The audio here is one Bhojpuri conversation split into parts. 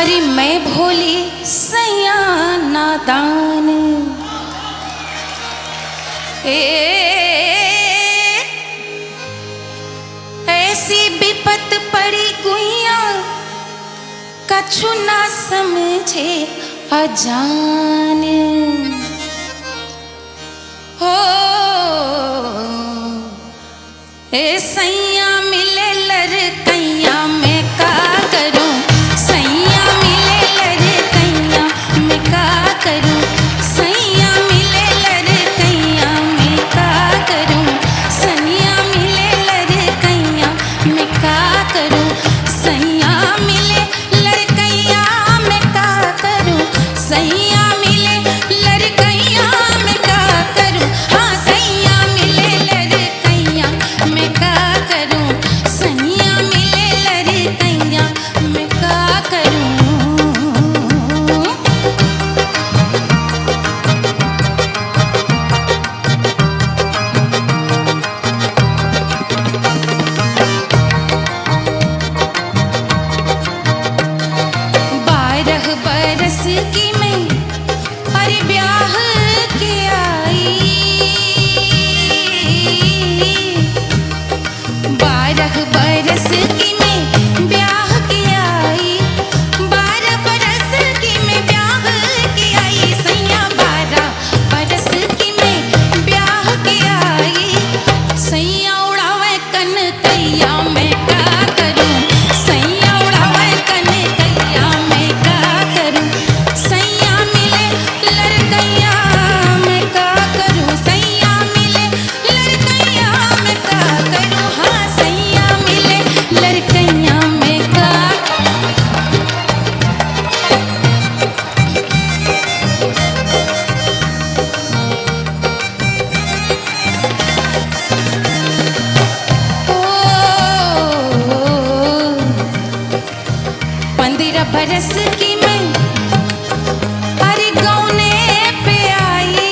अरे मैं भोली सैया नादान, ऐसी विपत पड़ी गुइया कछु ना समझे अजान। हो ए सैया मिले लड़कैया मैं का करूं, सैया मिले लड़कैया मैं का करूं, सैया मिले लड़कैया मैं का करूं, सैया मिले लड़कैया मैं का करूं, सैया मिले लड़कैया मैं का करूं, सैया मिले लड़कैया मैं का करूं, हाँ सैया मिले लड़कैया मैं का करूं, सैया मिले लड़कैया मैं का करूं। बरस की मैं अरे ब्याह के आई, 12 बरस की मैं ब्याह के आई, 12 बरस की मैं ब्याह के आई, सैया 12 बरस की मैं ब्याह के आई, सैया उड़ावे कनकैया मैं का करूं, सैया उड़ावे कनकैया मैं का करूं, सैया मिले लड़कैया मैं का करूं, सैया मिले लड़कैया मैं का करूं, हाँ सैया मिले लड़कैया मैं का। ओ 15 बरस की मैं अरे गौने पे आई,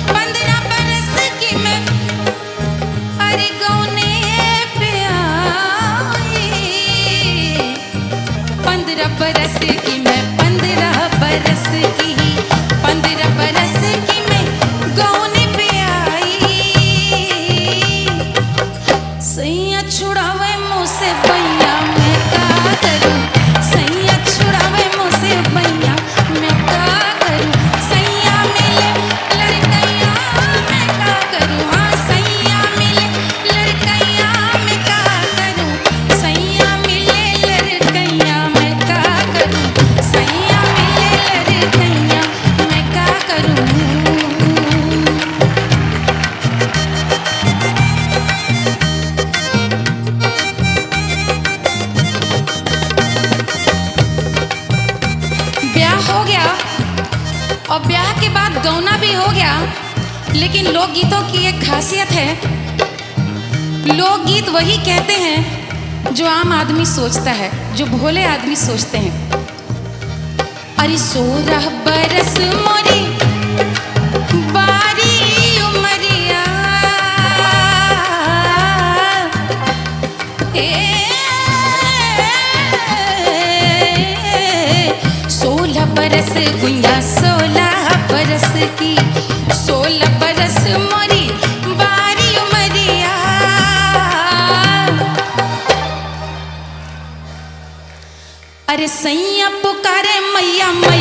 15 बरस की मैं अरे गौने पे आई, 15 बरस की मैं 15 बरस की 15 बरस की मैं गौने पे आई, सैया छुड़ावे मुझसे भैया मैं का करूं, सैया छुड़ावे मुझसे भैया मैं का करूं, सैया मिले लड़कैया मैं का करूं, हाँ सैया मिले लड़कैया मैं का करूं, सैया मिले लड़कैया मैं का करूं, सैया मिले लड़कैया मैं का करूं। ब्याह हो गया और ब्याह के बाद गौना भी हो गया, लेकिन लोकगीतों की एक खासियत है, लोकगीत वही कहते हैं जो आम आदमी सोचता है, जो भोले आदमी सोचते हैं। अरे 16 बरस मोरी बारी उमरिया, 16 बरस गुइया 16 बरस की 16 बरस मोरी बारी उमरिया, अरे सैया पुकारे मैया मैया